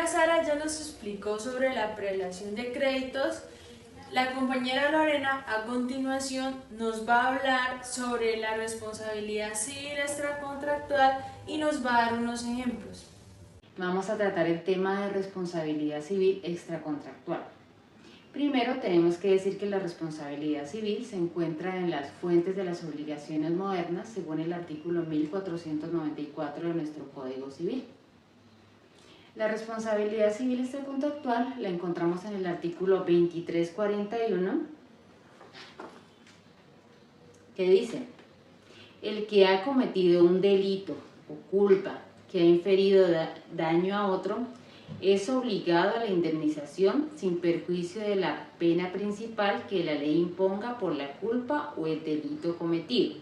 compañera Sara ya nos explicó sobre la prelación de créditos. La compañera Lorena a continuación nos va a hablar sobre la responsabilidad civil extracontractual y nos va a dar unos ejemplos. Vamos a tratar el tema de responsabilidad civil extracontractual. Primero tenemos que decir que la responsabilidad civil se encuentra en las fuentes de las obligaciones modernas según el artículo 1494 de nuestro Código Civil. La responsabilidad civil extracontractual la encontramos en el artículo 2341, que dice: el que ha cometido un delito o culpa que ha inferido daño a otro es obligado a la indemnización sin perjuicio de la pena principal que la ley imponga por la culpa o el delito cometido.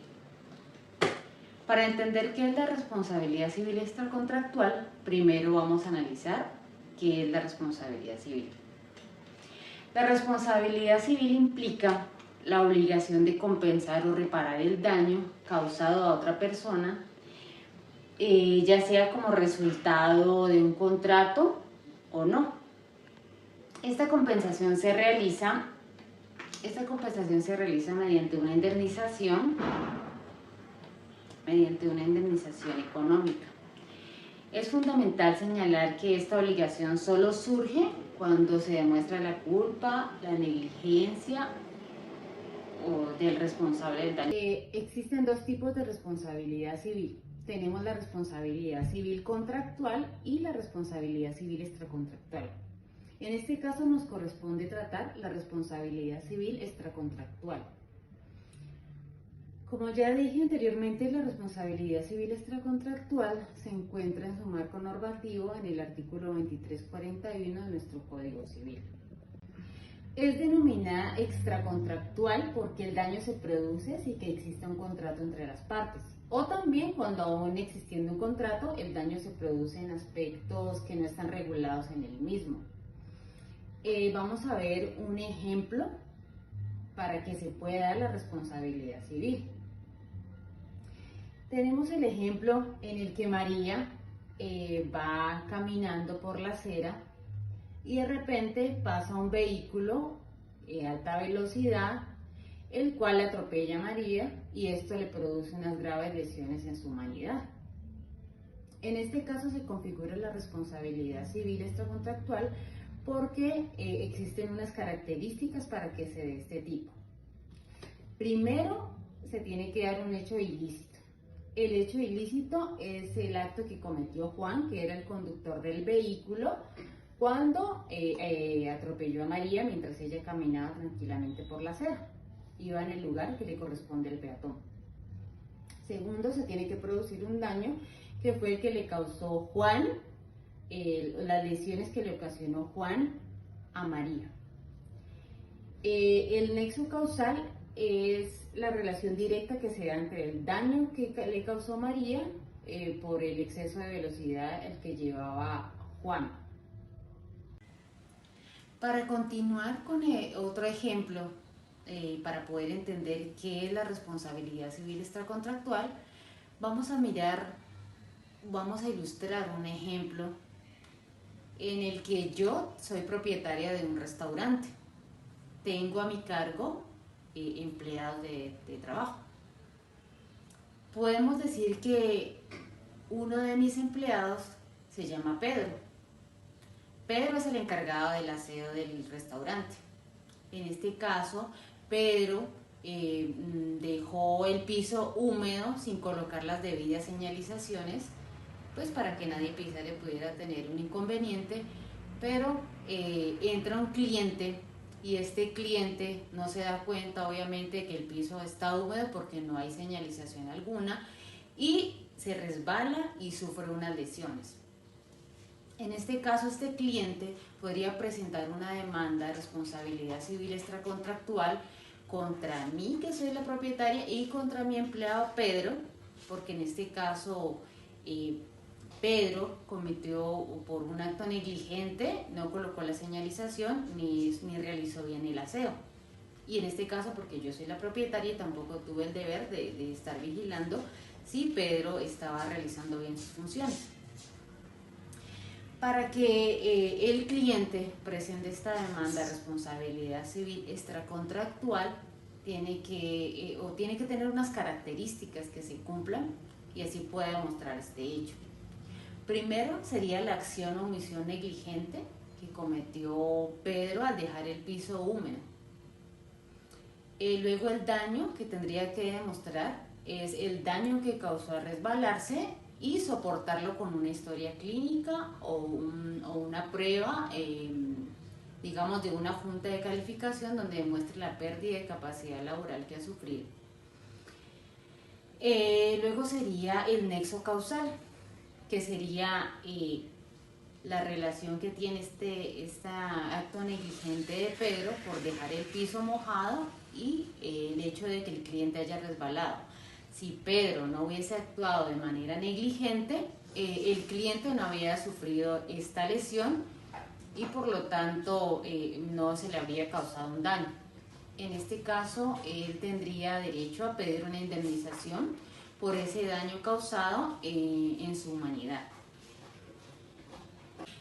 Para entender qué es la responsabilidad civil extracontractual, primero vamos a analizar qué es la responsabilidad civil. La responsabilidad civil implica la obligación de compensar o reparar el daño causado a otra persona, ya sea como resultado de un contrato o no. Esta compensación se realiza mediante una indemnización económica. Es fundamental señalar que esta obligación solo surge cuando se demuestra la culpa, la negligencia o del responsable del daño. Existen dos tipos de responsabilidad civil. Tenemos la responsabilidad civil contractual y la responsabilidad civil extracontractual. En este caso nos corresponde tratar la responsabilidad civil extracontractual. Como ya dije anteriormente, la responsabilidad civil extracontractual se encuentra en su marco normativo en el artículo 2341 de nuestro Código Civil. Es denominada extracontractual porque el daño se produce sin que exista un contrato entre las partes. O también cuando aún existiendo un contrato, el daño se produce en aspectos que no están regulados en el mismo. Vamos a ver un ejemplo para que se pueda dar la responsabilidad civil. Tenemos el ejemplo en el que María va caminando por la acera y de repente pasa un vehículo a alta velocidad, el cual atropella a María y esto le produce unas graves lesiones en su humanidad. En este caso se configura la responsabilidad civil extracontractual porque existen unas características para que se dé este tipo. Primero, se tiene que dar un hecho ilícito. El hecho ilícito es el acto que cometió Juan, que era el conductor del vehículo, cuando atropelló a María mientras ella caminaba tranquilamente por la acera. Iba en el lugar que le corresponde al peatón. Segundo, se tiene que producir un daño que fue el que le causó Juan, las lesiones que le ocasionó Juan a María. El nexo causal es la relación directa que se da entre el daño que le causó María por el exceso de velocidad el que llevaba Juan. Para continuar con otro ejemplo, para poder entender qué es la responsabilidad civil extracontractual, vamos a ilustrar un ejemplo en el que yo soy propietaria de un restaurante. Tengo a mi cargo empleados de trabajo. Podemos decir que uno de mis empleados se llama Pedro. Pedro es el encargado del aseo del restaurante. En este caso, Pedro dejó el piso húmedo sin colocar las debidas señalizaciones, pues para que nadie pisara y pudiera tener un inconveniente, pero entra un cliente y este cliente no se da cuenta obviamente que el piso está húmedo porque no hay señalización alguna y se resbala y sufre unas lesiones. En este caso, este cliente podría presentar una demanda de responsabilidad civil extracontractual contra mí, que soy la propietaria, y contra mi empleado Pedro, porque en este caso Pedro cometió por un acto negligente, no colocó la señalización ni realizó bien el aseo. Y en este caso, porque yo soy la propietaria y tampoco tuve el deber de estar vigilando si Pedro estaba realizando bien sus funciones. Para que el cliente presente esta demanda de responsabilidad civil extracontractual, tiene que tener unas características que se cumplan y así puede demostrar este hecho. Primero sería la acción o omisión negligente que cometió Pedro al dejar el piso húmedo. Luego el daño que tendría que demostrar es el daño que causó al resbalarse y soportarlo con una historia clínica o una prueba, digamos, de una junta de calificación donde demuestre la pérdida de capacidad laboral que ha sufrido. Luego sería el nexo causal, que sería la relación que tiene este acto negligente de Pedro por dejar el piso mojado y el hecho de que el cliente haya resbalado. Si Pedro no hubiese actuado de manera negligente, el cliente no había sufrido esta lesión y por lo tanto no se le habría causado un daño. En este caso, él tendría derecho a pedir una indemnización por ese daño causado en su humanidad.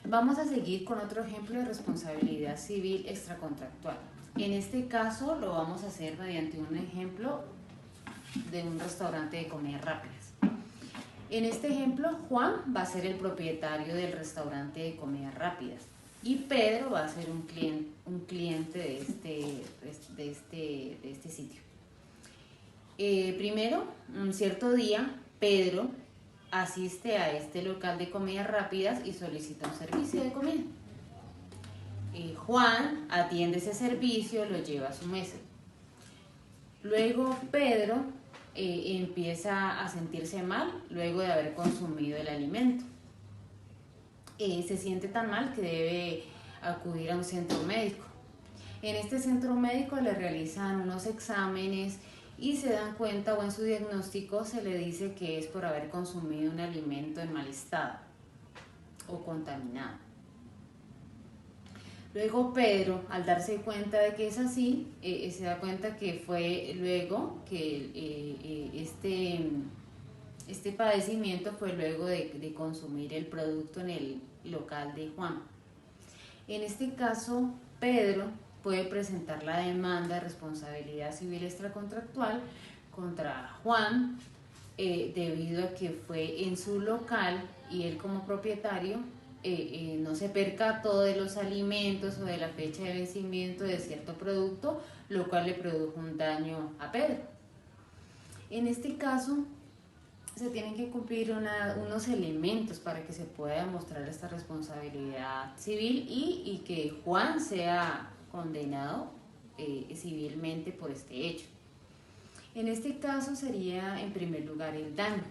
Vamos a seguir con otro ejemplo de responsabilidad civil extracontractual. En este caso lo vamos a hacer mediante un ejemplo de un restaurante de comidas rápidas. En este ejemplo, Juan va a ser el propietario del restaurante de comidas rápidas y Pedro va a ser un cliente de este sitio. Primero, un cierto día, Pedro asiste a este local de comidas rápidas y solicita un servicio de comida. Juan atiende ese servicio, lo lleva a su mesa. Luego Pedro empieza a sentirse mal luego de haber consumido el alimento. Se siente tan mal que debe acudir a un centro médico. En este centro médico le realizan unos exámenes y se dan cuenta, o en su diagnóstico se le dice que es por haber consumido un alimento en mal estado o contaminado. Luego Pedro, al darse cuenta de que es así, se da cuenta que fue luego que este padecimiento fue luego de consumir el producto en el local de Juan. En este caso, Pedro puede presentar la demanda de responsabilidad civil extracontractual contra Juan debido a que fue en su local y él como propietario no se percató de los alimentos o de la fecha de vencimiento de cierto producto, lo cual le produjo un daño a Pedro. En este caso, se tienen que cumplir unos elementos para que se pueda demostrar esta responsabilidad civil y que Juan sea condenado civilmente por este hecho. En este caso sería en primer lugar el daño,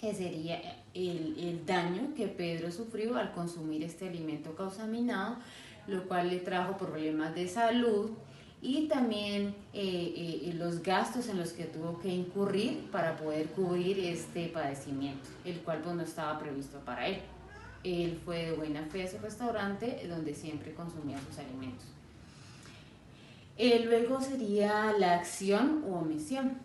que sería el daño que Pedro sufrió al consumir este alimento contaminado, lo cual le trajo problemas de salud y también los gastos en los que tuvo que incurrir para poder cubrir este padecimiento, el cual pues no estaba previsto para él. Él fue de buena fe a su restaurante donde siempre consumía sus alimentos. Luego sería la acción u omisión.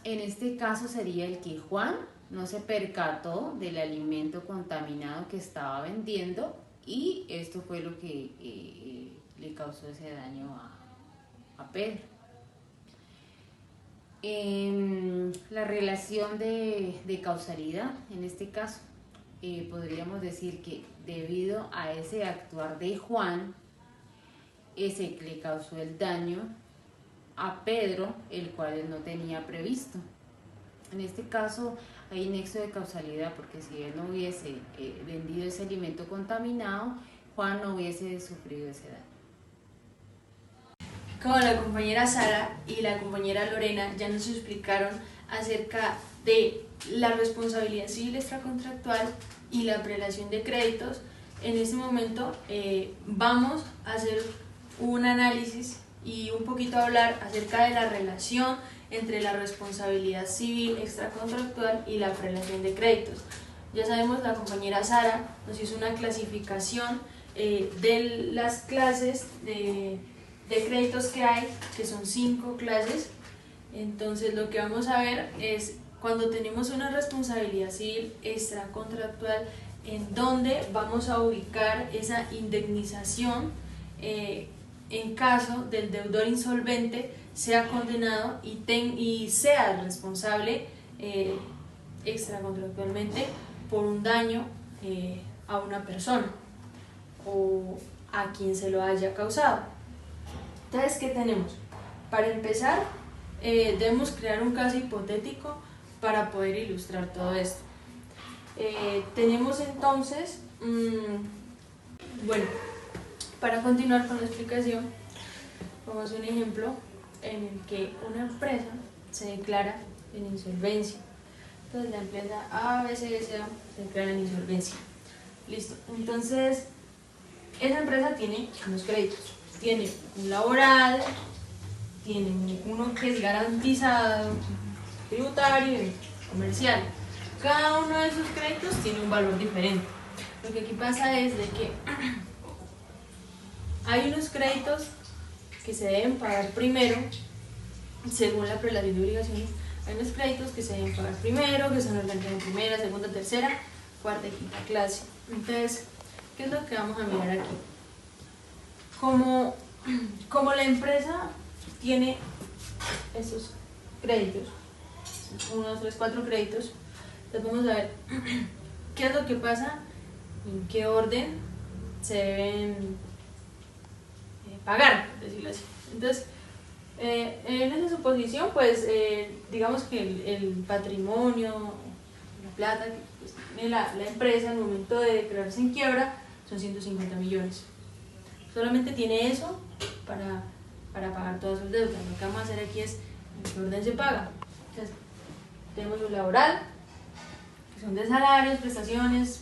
En este caso sería el que Juan no se percató del alimento contaminado que estaba vendiendo y esto fue lo que le causó ese daño a Pedro. La relación de causalidad, en este caso, podríamos decir que debido a ese actuar de Juan, ese que le causó el daño a Pedro, el cual él no tenía previsto. En este caso hay nexo de causalidad porque si él no hubiese vendido ese alimento contaminado, Juan no hubiese sufrido ese daño. Como la compañera Sara y la compañera Lorena ya nos explicaron acerca de la responsabilidad civil extracontractual y la prelación de créditos, en este momento vamos a hacer un análisis y un poquito hablar acerca de la relación entre la responsabilidad civil extracontractual y la prelación de créditos. Ya sabemos, la compañera Sara nos hizo una clasificación de las clases de créditos que hay, que son 5 clases. Entonces lo que vamos a ver es cuando tenemos una responsabilidad civil extracontractual, en dónde vamos a ubicar esa indemnización en caso del deudor insolvente sea condenado y sea el responsable extracontractualmente por un daño a una persona o a quien se lo haya causado. Entonces, ¿qué tenemos? Para empezar, debemos crear un caso hipotético para poder ilustrar todo esto. Tenemos entonces, bueno, para continuar con la explicación, vamos a un ejemplo en el que una empresa se declara en insolvencia. Entonces la empresa ABCSA se declara en insolvencia. Listo. Entonces, esa empresa tiene unos créditos. Tiene un laboral, tiene uno que es garantizado, tributario y comercial. Cada uno de esos créditos tiene un valor diferente. Lo que aquí pasa es de que hay unos créditos que se deben pagar primero, según la prelación de obligaciones. Hay unos créditos que se deben pagar primero, que son organizados en primera, segunda, tercera, cuarta y quinta clase. Entonces, ¿qué es lo que vamos a mirar aquí? Como la empresa tiene estos créditos, 1, 2, 3, 4 créditos, entonces vamos a ver qué es lo que pasa, en qué orden se deben pagar, por decirlo así. Entonces, en esa suposición, pues digamos que el patrimonio, la plata que pues, tiene la empresa al momento de declararse en quiebra son 150 millones. Solamente tiene eso para pagar todas sus deudas. Lo que vamos a hacer aquí es en qué orden se paga. Entonces, tenemos un laboral, que son de salarios, prestaciones,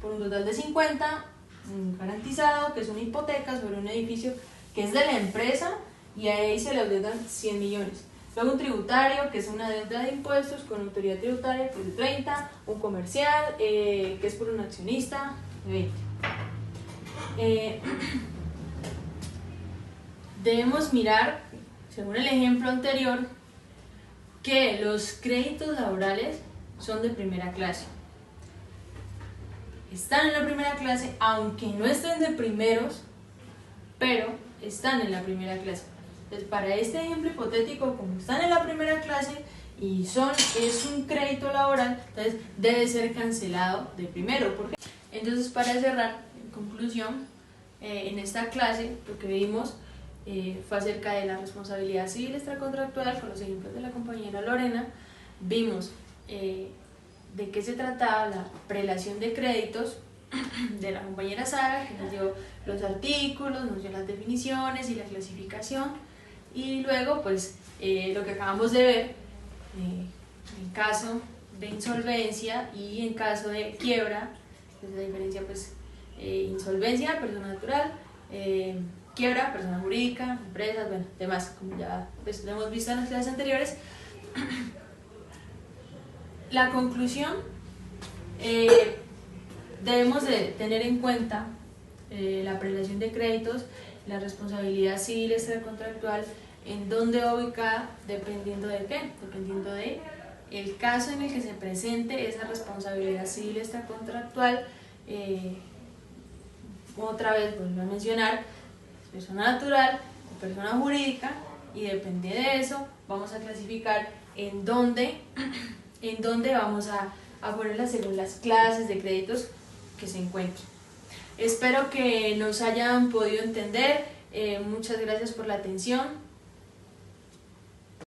por un total de 50, un garantizado, que es una hipoteca sobre un edificio que es de la empresa y ahí se le adeudan 100 millones. Luego un tributario, que es una deuda de impuestos con autoridad tributaria, que es de 30, un comercial, que es por un accionista, de 20. Debemos mirar, según el ejemplo anterior, que los créditos laborales son de primera clase. Están en la primera clase, aunque no estén de primeros, pero están en la primera clase. Entonces, para este ejemplo hipotético, como están en la primera clase y es un crédito laboral, entonces debe ser cancelado de primero. ¿Por qué? Entonces, para cerrar, en conclusión, en esta clase lo que vimos fue acerca de la responsabilidad civil extracontractual con los ejemplos de la compañera Lorena. Vimos de qué se trataba la prelación de créditos de la compañera Sara, que nos dio los artículos, nos dio las definiciones y la clasificación, y luego pues lo que acabamos de ver en caso de insolvencia y en caso de quiebra, pues la diferencia pues insolvencia, persona natural, quiebra, persona jurídica, empresas, bueno, demás, como ya pues, lo hemos visto en las clases anteriores. La conclusión, debemos de tener en cuenta la prelación de créditos, la responsabilidad civil extracontractual, en dónde va ubicada, dependiendo de qué, dependiendo de el caso en el que se presente esa responsabilidad civil extracontractual. Otra vez vuelvo a mencionar, persona natural o persona jurídica, y depende de eso vamos a clasificar en dónde vamos a ponerla según las clases de créditos que se encuentren. Espero que nos hayan podido entender. Muchas gracias por la atención.